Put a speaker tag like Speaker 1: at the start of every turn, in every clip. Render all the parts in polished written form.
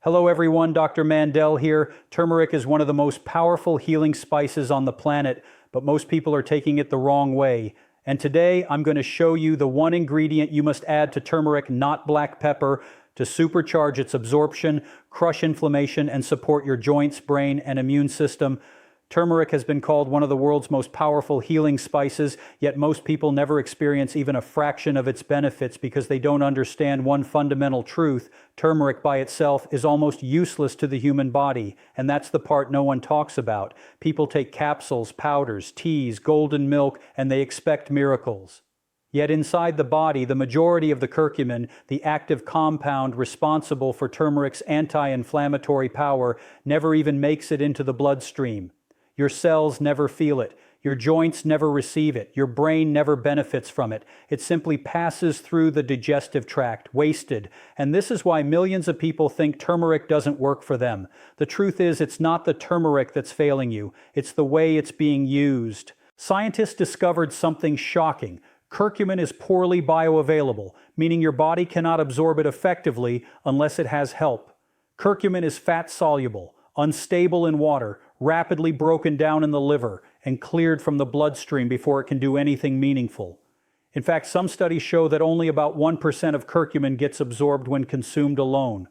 Speaker 1: Hello everyone, Dr. Mandell here. Turmeric is one of the most powerful healing spices on the planet, but most people are taking it the wrong way. And today I'm going to show you the one ingredient you must add to turmeric, not black pepper, to supercharge its absorption, crush inflammation, and support your joints, brain, and immune system. Turmeric has been called one of the world's most powerful healing spices, yet most people never experience even a fraction of its benefits because they don't understand one fundamental truth. Turmeric by itself is almost useless to the human body, and that's the part no one talks about. People take capsules, powders, teas, golden milk, and they expect miracles. Yet inside the body, the majority of the curcumin, the active compound responsible for turmeric's anti-inflammatory power, never even makes it into the bloodstream. Your cells never feel it. Your joints never receive it. Your brain never benefits from it. It simply passes through the digestive tract, wasted. And this is why millions of people think turmeric doesn't work for them. The truth is, it's not the turmeric that's failing you. It's the way it's being used. Scientists discovered something shocking. Curcumin is poorly bioavailable, meaning your body cannot absorb it effectively unless it has help. Curcumin is fat-soluble, unstable in water, rapidly broken down in the liver, and cleared from the bloodstream before it can do anything meaningful. In fact, some studies show that only about 1% of curcumin gets absorbed when consumed alone.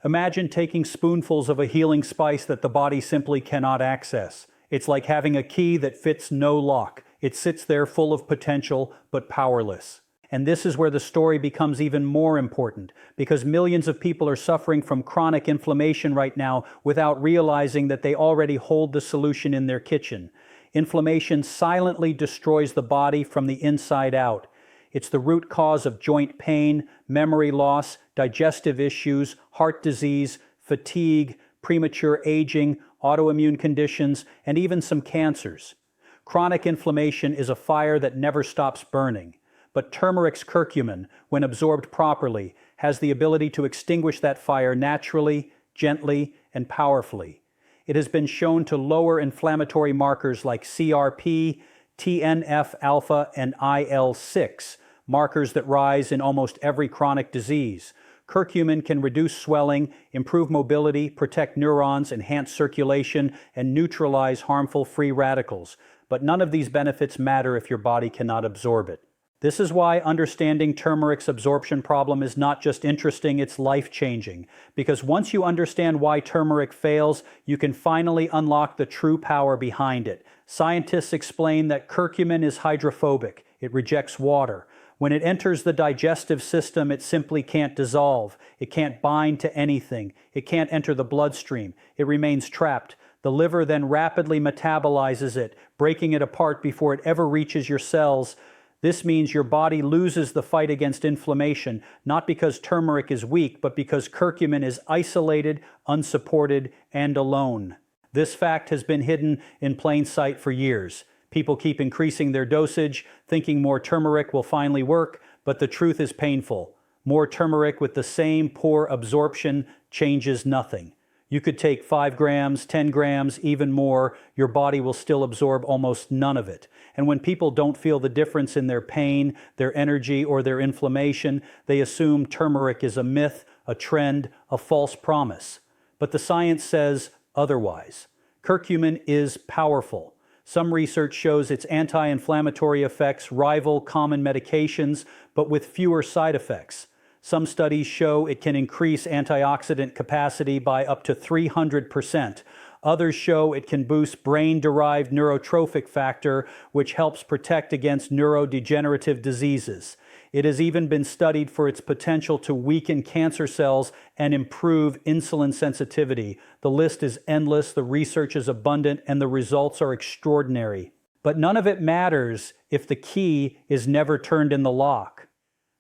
Speaker 1: Imagine taking spoonfuls of a healing spice that the body simply cannot access. It's like having a key that fits no lock. It sits there full of potential, but powerless. And this is where the story becomes even more important, because millions of people are suffering from chronic inflammation right now without realizing that they already hold the solution in their kitchen. Inflammation silently destroys the body from the inside out. It's the root cause of joint pain, memory loss, digestive issues, heart disease, fatigue, premature aging, autoimmune conditions, and even some cancers. Chronic inflammation is a fire that never stops burning. But turmeric's curcumin, when absorbed properly, has the ability to extinguish that fire naturally, gently, and powerfully. It has been shown to lower inflammatory markers like CRP, TNF-alpha, and IL-6, markers that rise in almost every chronic disease. Curcumin can reduce swelling, improve mobility, protect neurons, enhance circulation, and neutralize harmful free radicals. But none of these benefits matter if your body cannot absorb it. This is why understanding turmeric's absorption problem is not just interesting, it's life-changing. Because once you understand why turmeric fails, you can finally unlock the true power behind it. Scientists explain that curcumin is hydrophobic. It rejects water. When it enters the digestive system, it simply can't dissolve. It can't bind to anything. It can't enter the bloodstream. It remains trapped. The liver then rapidly metabolizes it, breaking it apart before it ever reaches your cells. This means your body loses the fight against inflammation, not because turmeric is weak, but because curcumin is isolated, unsupported, and alone. This fact has been hidden in plain sight for years. People keep increasing their dosage, thinking more turmeric will finally work, but the truth is painful. More turmeric with the same poor absorption changes nothing. You could take 5 grams, 10 grams, even more, your body will still absorb almost none of it. And when people don't feel the difference in their pain, their energy, or their inflammation, they assume turmeric is a myth, a trend, a false promise. But the science says otherwise. Curcumin is powerful. Some research shows its anti-inflammatory effects rival common medications, but with fewer side effects. Some studies show it can increase antioxidant capacity by up to 300%. Others show it can boost brain-derived neurotrophic factor, which helps protect against neurodegenerative diseases. It has even been studied for its potential to weaken cancer cells and improve insulin sensitivity. The list is endless, the research is abundant, and the results are extraordinary. But none of it matters if the key is never turned in the lock.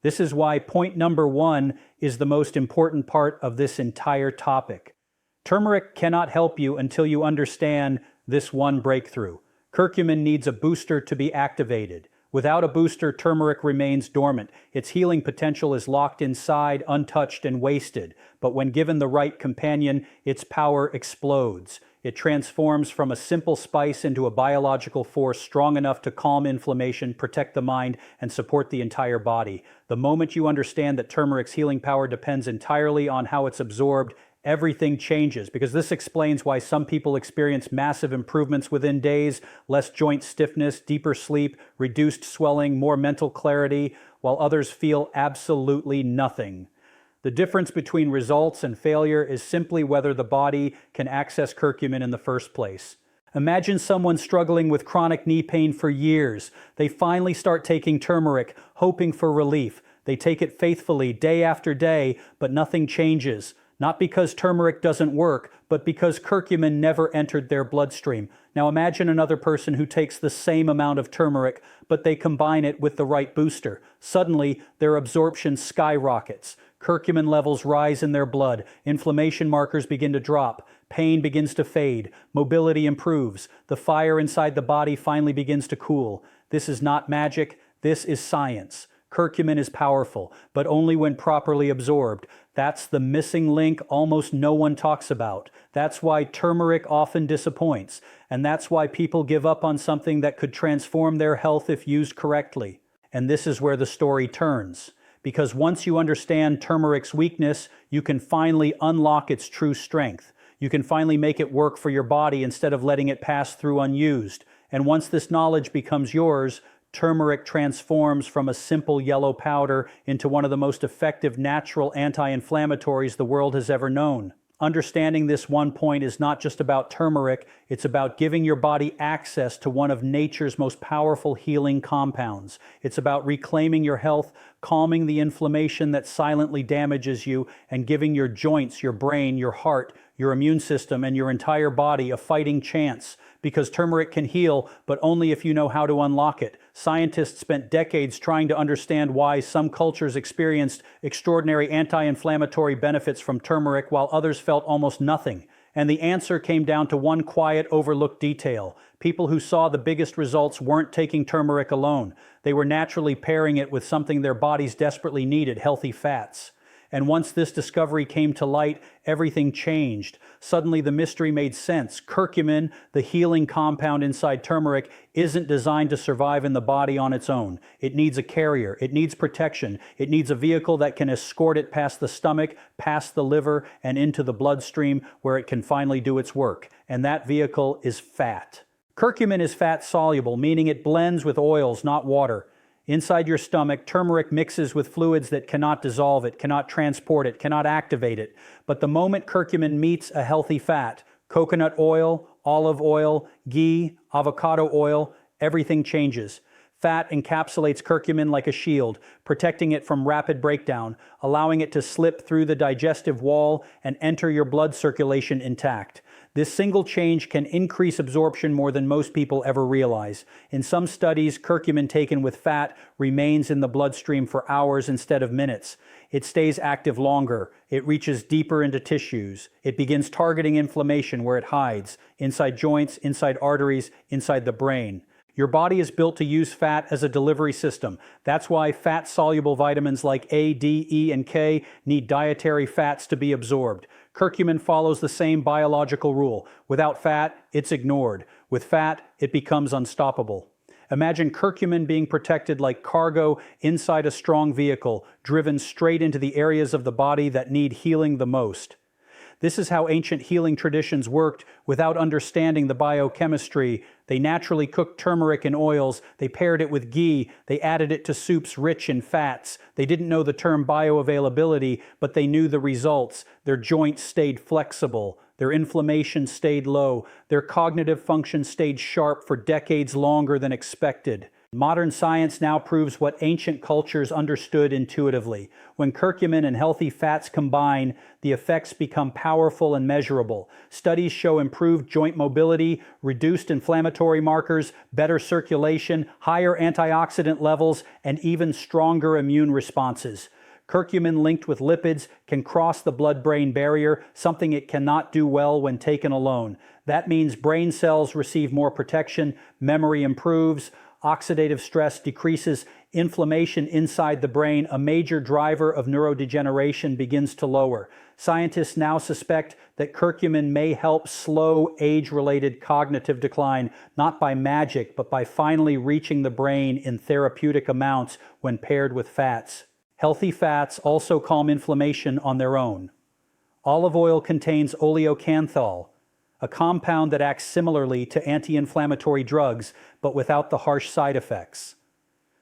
Speaker 1: This is why point number 1 is the most important part of this entire topic. Turmeric cannot help you until you understand this one breakthrough. Curcumin needs a booster to be activated. Without a booster, turmeric remains dormant. Its healing potential is locked inside, untouched, and wasted. But when given the right companion, its power explodes. It transforms from a simple spice into a biological force strong enough to calm inflammation, protect the mind, and support the entire body. The moment you understand that turmeric's healing power depends entirely on how it's absorbed, everything changes, because this explains why some people experience massive improvements within days, less joint stiffness, deeper sleep, reduced swelling, more mental clarity, while others feel absolutely nothing. The difference between results and failure is simply whether the body can access curcumin in the first place. Imagine someone struggling with chronic knee pain for years. They finally start taking turmeric, hoping for relief. They take it faithfully day after day, but nothing changes. Not because turmeric doesn't work, but because curcumin never entered their bloodstream. Now imagine another person who takes the same amount of turmeric, but they combine it with the right booster. Suddenly, their absorption skyrockets. Curcumin levels rise in their blood. Inflammation markers begin to drop. Pain begins to fade. Mobility improves. The fire inside the body finally begins to cool. This is not magic. This is science. Curcumin is powerful, but only when properly absorbed. That's the missing link almost no one talks about. That's why turmeric often disappoints, and that's why people give up on something that could transform their health if used correctly. And this is where the story turns. Because once you understand turmeric's weakness, you can finally unlock its true strength. You can finally make it work for your body instead of letting it pass through unused. And once this knowledge becomes yours, turmeric transforms from a simple yellow powder into one of the most effective natural anti-inflammatories the world has ever known. Understanding this one point is not just about turmeric, it's about giving your body access to one of nature's most powerful healing compounds. It's about reclaiming your health, calming the inflammation that silently damages you, and giving your joints, your brain, your heart, your immune system, and your entire body a fighting chance. Because turmeric can heal, but only if you know how to unlock it. Scientists spent decades trying to understand why some cultures experienced extraordinary anti-inflammatory benefits from turmeric while others felt almost nothing. And the answer came down to one quiet, overlooked detail. People who saw the biggest results weren't taking turmeric alone. They were naturally pairing it with something their bodies desperately needed, healthy fats. And once this discovery came to light, everything changed. Suddenly the mystery made sense. Curcumin, the healing compound inside turmeric, isn't designed to survive in the body on its own. It needs a carrier. It needs protection. It needs a vehicle that can escort it past the stomach, past the liver, and into the bloodstream where it can finally do its work. And that vehicle is fat. Curcumin is fat-soluble, meaning it blends with oils, not water. Inside your stomach, turmeric mixes with fluids that cannot dissolve it, cannot transport it, cannot activate it. But the moment curcumin meets a healthy fat, coconut oil, olive oil, ghee, avocado oil, everything changes. Fat encapsulates curcumin like a shield, protecting it from rapid breakdown, allowing it to slip through the digestive wall and enter your blood circulation intact. This single change can increase absorption more than most people ever realize. In some studies, curcumin taken with fat remains in the bloodstream for hours instead of minutes. It stays active longer. It reaches deeper into tissues. It begins targeting inflammation where it hides, inside joints, inside arteries, inside the brain. Your body is built to use fat as a delivery system. That's why fat-soluble vitamins like A, D, E, and K need dietary fats to be absorbed. Curcumin follows the same biological rule. Without fat, it's ignored. With fat, it becomes unstoppable. Imagine curcumin being protected like cargo inside a strong vehicle, driven straight into the areas of the body that need healing the most. This is how ancient healing traditions worked without understanding the biochemistry. They naturally cooked turmeric in oils, they paired it with ghee, they added it to soups rich in fats. They didn't know the term bioavailability, but they knew the results. Their joints stayed flexible, their inflammation stayed low, their cognitive function stayed sharp for decades longer than expected. Modern science now proves what ancient cultures understood intuitively. When curcumin and healthy fats combine, the effects become powerful and measurable. Studies show improved joint mobility, reduced inflammatory markers, better circulation, higher antioxidant levels, and even stronger immune responses. Curcumin linked with lipids can cross the blood-brain barrier, something it cannot do well when taken alone. That means brain cells receive more protection, memory improves, oxidative stress decreases, inflammation inside the brain, a major driver of neurodegeneration, begins to lower. Scientists now suspect that curcumin may help slow age-related cognitive decline, not by magic, but by finally reaching the brain in therapeutic amounts when paired with fats. Healthy fats also calm inflammation on their own. Olive oil contains oleocanthal, a compound that acts similarly to anti-inflammatory drugs, but without the harsh side effects.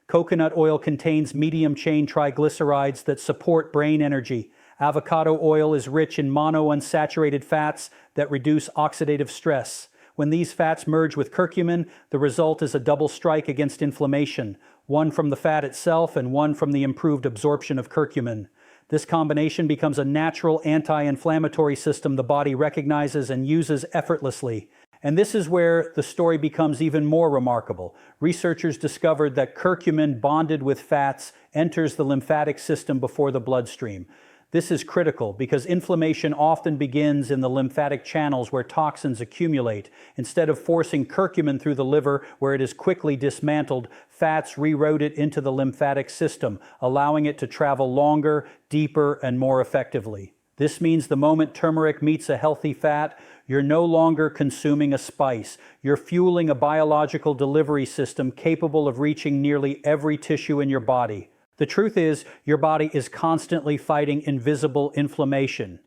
Speaker 1: Coconut oil contains medium-chain triglycerides that support brain energy. Avocado oil is rich in monounsaturated fats that reduce oxidative stress. When these fats merge with curcumin, the result is a double strike against inflammation, one from the fat itself and one from the improved absorption of curcumin. This combination becomes a natural anti-inflammatory system the body recognizes and uses effortlessly. And this is where the story becomes even more remarkable. Researchers discovered that curcumin bonded with fats enters the lymphatic system before the bloodstream. This is critical because inflammation often begins in the lymphatic channels where toxins accumulate. Instead of forcing curcumin through the liver where it is quickly dismantled, fats reroute it into the lymphatic system, allowing it to travel longer, deeper, and more effectively. This means the moment turmeric meets a healthy fat, you're no longer consuming a spice. You're fueling a biological delivery system capable of reaching nearly every tissue in your body. The truth is, your body is constantly fighting invisible inflammation.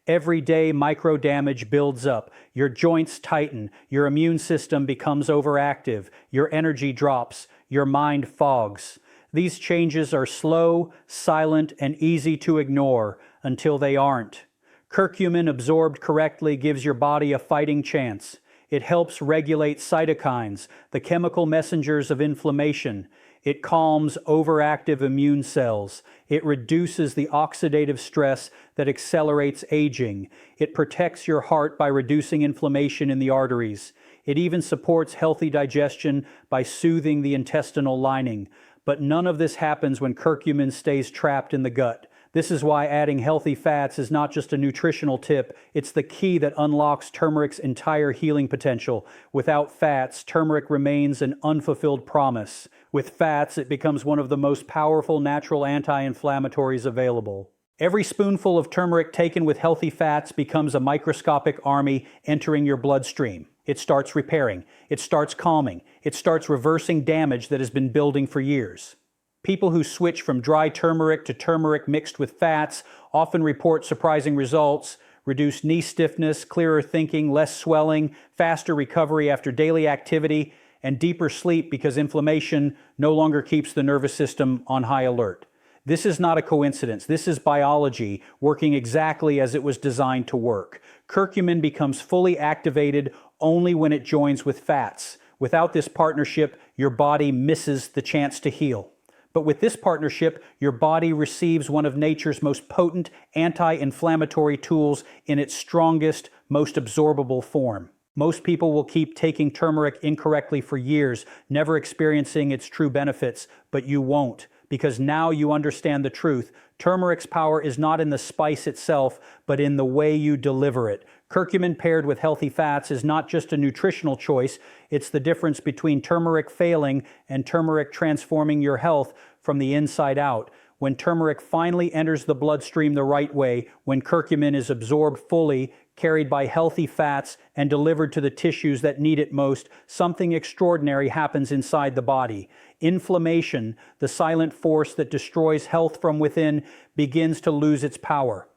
Speaker 1: Every day, micro damage builds up. Your joints tighten. Your immune system becomes overactive. Your energy drops. Your mind fogs. These changes are slow, silent, and easy to ignore until they aren't. Curcumin absorbed correctly gives your body a fighting chance. It helps regulate cytokines, the chemical messengers of inflammation. It calms overactive immune cells. It reduces the oxidative stress that accelerates aging. It protects your heart by reducing inflammation in the arteries. It even supports healthy digestion by soothing the intestinal lining. But none of this happens when curcumin stays trapped in the gut. This is why adding healthy fats is not just a nutritional tip, it's the key that unlocks turmeric's entire healing potential. Without fats, turmeric remains an unfulfilled promise. With fats, it becomes one of the most powerful natural anti-inflammatories available. Every spoonful of turmeric taken with healthy fats becomes a microscopic army entering your bloodstream. It starts repairing, it starts calming, it starts reversing damage that has been building for years. People who switch from dry turmeric to turmeric mixed with fats often report surprising results: reduced knee stiffness, clearer thinking, less swelling, faster recovery after daily activity, and deeper sleep because inflammation no longer keeps the nervous system on high alert. This is not a coincidence. This is biology working exactly as it was designed to work. Curcumin becomes fully activated only when it joins with fats. Without this partnership, your body misses the chance to heal. But with this partnership, your body receives one of nature's most potent anti-inflammatory tools in its strongest, most absorbable form. Most people will keep taking turmeric incorrectly for years, never experiencing its true benefits, but you won't, because now you understand the truth. Turmeric's power is not in the spice itself, but in the way you deliver it. Curcumin paired with healthy fats is not just a nutritional choice, it's the difference between turmeric failing and turmeric transforming your health from the inside out. When turmeric finally enters the bloodstream the right way, when curcumin is absorbed fully, carried by healthy fats, and delivered to the tissues that need it most, something extraordinary happens inside the body. Inflammation, the silent force that destroys health from within, begins to lose its power.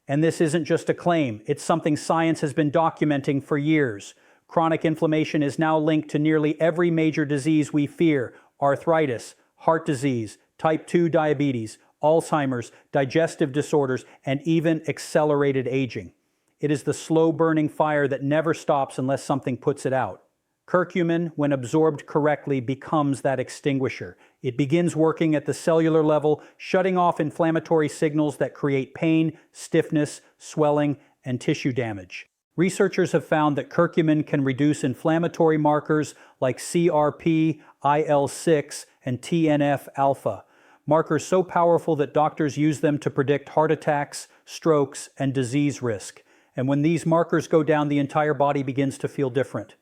Speaker 1: And this isn't just a claim, it's something science has been documenting for years. Chronic inflammation is now linked to nearly every major disease we fear: arthritis, heart disease, type 2 diabetes, Alzheimer's, digestive disorders, and even accelerated aging. It is the slow-burning fire that never stops unless something puts it out. Curcumin, when absorbed correctly, becomes that extinguisher. It begins working at the cellular level, shutting off inflammatory signals that create pain, stiffness, swelling, and tissue damage. Researchers have found that curcumin can reduce inflammatory markers like CRP, IL-6, and TNF-alpha, markers so powerful that doctors use them to predict heart attacks, strokes, and disease risk. And when these markers go down, the entire body begins to feel different.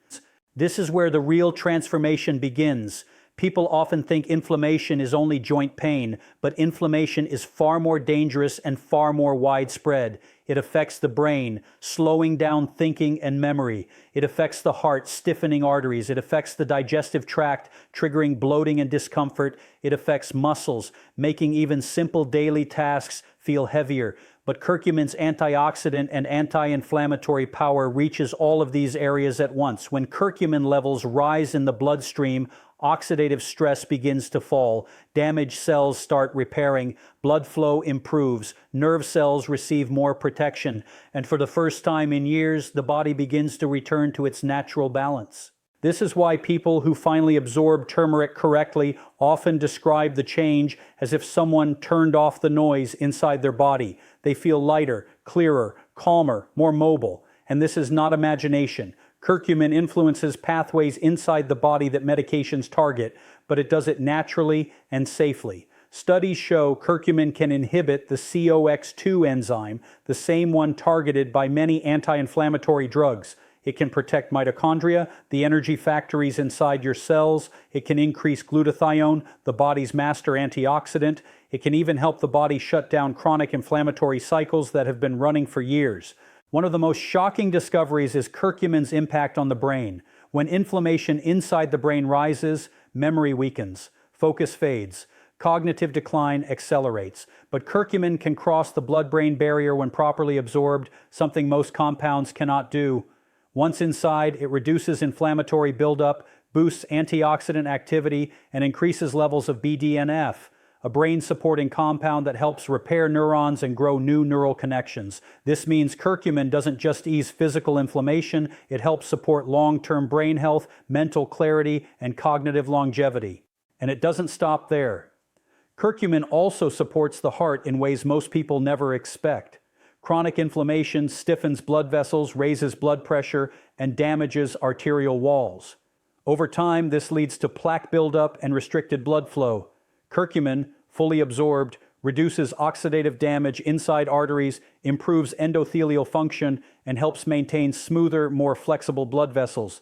Speaker 1: This is where the real transformation begins. People often think inflammation is only joint pain, but inflammation is far more dangerous and far more widespread. It affects the brain, slowing down thinking and memory. It affects the heart, stiffening arteries. It affects the digestive tract, triggering bloating and discomfort. It affects muscles, making even simple daily tasks feel heavier. but curcumin's antioxidant and anti-inflammatory power reaches all of these areas at once. When curcumin levels rise in the bloodstream, oxidative stress begins to fall, damaged cells start repairing, blood flow improves, nerve cells receive more protection, and for the first time in years, the body begins to return to its natural balance. This is why people who finally absorb turmeric correctly often describe the change as if someone turned off the noise inside their body. They feel lighter, clearer, calmer, more mobile. And this is not imagination. Curcumin influences pathways inside the body that medications target, but it does it naturally and safely. Studies show curcumin can inhibit the COX-2 enzyme, the same one targeted by many anti-inflammatory drugs. It can protect mitochondria, the energy factories inside your cells. It can increase glutathione, the body's master antioxidant. It can even help the body shut down chronic inflammatory cycles that have been running for years. One of the most shocking discoveries is curcumin's impact on the brain. When inflammation inside the brain rises, memory weakens, focus fades, cognitive decline accelerates. But curcumin can cross the blood-brain barrier when properly absorbed, something most compounds cannot do. Once inside, it reduces inflammatory buildup, boosts antioxidant activity, and increases levels of BDNF, a brain-supporting compound that helps repair neurons and grow new neural connections. This means curcumin doesn't just ease physical inflammation, it helps support long-term brain health, mental clarity, and cognitive longevity. And it doesn't stop there. Curcumin also supports the heart in ways most people never expect. Chronic inflammation stiffens blood vessels, raises blood pressure, and damages arterial walls. Over time, this leads to plaque buildup and restricted blood flow. Curcumin, fully absorbed, reduces oxidative damage inside arteries, improves endothelial function, and helps maintain smoother, more flexible blood vessels.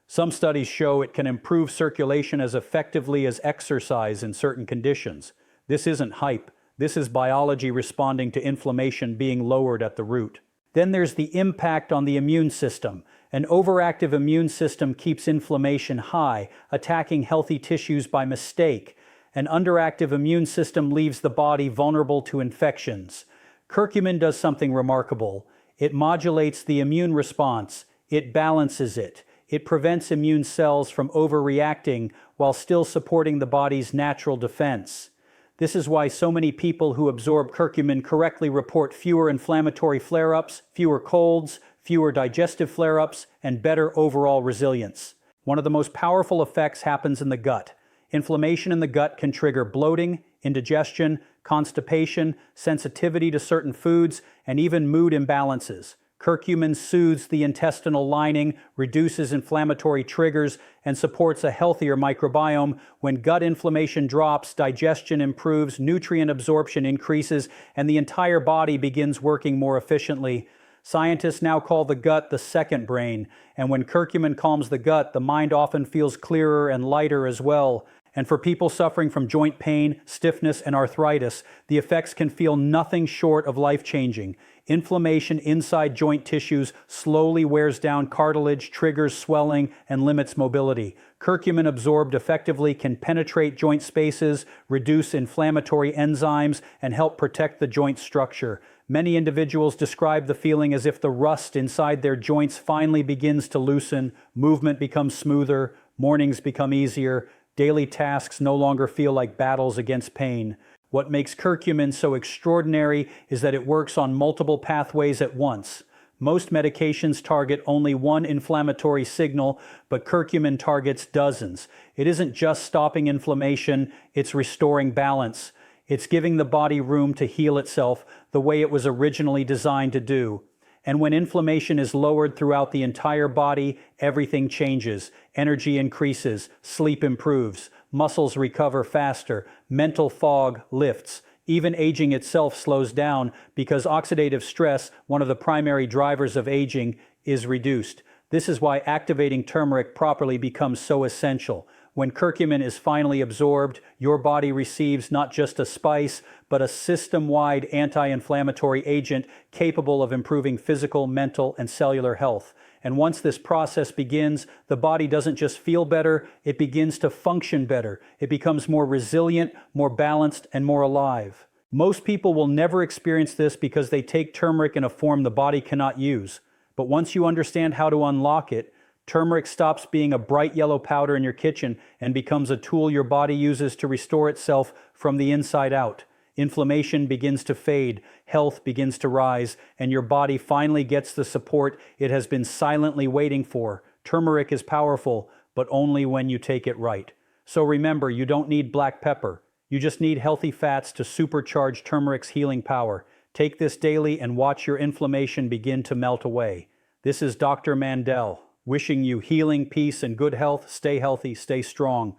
Speaker 1: Some studies show it can improve circulation as effectively as exercise in certain conditions. This isn't hype. This is biology responding to inflammation being lowered at the root. Then there's the impact on the immune system. An overactive immune system keeps inflammation high, attacking healthy tissues by mistake. An underactive immune system leaves the body vulnerable to infections. Curcumin does something remarkable. It modulates the immune response. It balances it. It prevents immune cells from overreacting while still supporting the body's natural defense. This is why so many people who absorb curcumin correctly report fewer inflammatory flare-ups, fewer colds, fewer digestive flare-ups, and better overall resilience. One of the most powerful effects happens in the gut. Inflammation in the gut can trigger bloating, indigestion, constipation, sensitivity to certain foods, and even mood imbalances. Curcumin soothes the intestinal lining, reduces inflammatory triggers, and supports a healthier microbiome. When gut inflammation drops, digestion improves, nutrient absorption increases, and the entire body begins working more efficiently. Scientists now call the gut the second brain, and when curcumin calms the gut, the mind often feels clearer and lighter as well. And for people suffering from joint pain, stiffness, and arthritis, the effects can feel nothing short of life-changing. Inflammation inside joint tissues slowly wears down cartilage, triggers swelling, and limits mobility. Curcumin absorbed effectively can penetrate joint spaces, reduce inflammatory enzymes, and help protect the joint structure. Many individuals describe the feeling as if the rust inside their joints finally begins to loosen, movement becomes smoother, mornings become easier, daily tasks no longer feel like battles against pain. What makes curcumin so extraordinary is that it works on multiple pathways at once. Most medications target only one inflammatory signal, but curcumin targets dozens. It isn't just stopping inflammation, it's restoring balance. It's giving the body room to heal itself the way it was originally designed to do. And when inflammation is lowered throughout the entire body, everything changes. Energy increases, sleep improves, muscles recover faster, mental fog lifts. Even aging itself slows down because oxidative stress, one of the primary drivers of aging, is reduced. This is why activating turmeric properly becomes so essential. When curcumin is finally absorbed, your body receives not just a spice, but a system-wide anti-inflammatory agent capable of improving physical, mental, and cellular health. And once this process begins, the body doesn't just feel better, it begins to function better. It becomes more resilient, more balanced, and more alive. Most people will never experience this because they take turmeric in a form the body cannot use. But once you understand how to unlock it, turmeric stops being a bright yellow powder in your kitchen and becomes a tool your body uses to restore itself from the inside out. Inflammation begins to fade, health begins to rise, and your body finally gets the support it has been silently waiting for. Turmeric is powerful, but only when you take it right. So remember, you don't need black pepper. You just need healthy fats to supercharge turmeric's healing power. Take this daily and watch your inflammation begin to melt away. This is Dr. Mandell, wishing you healing, peace, and good health. Stay healthy, stay strong.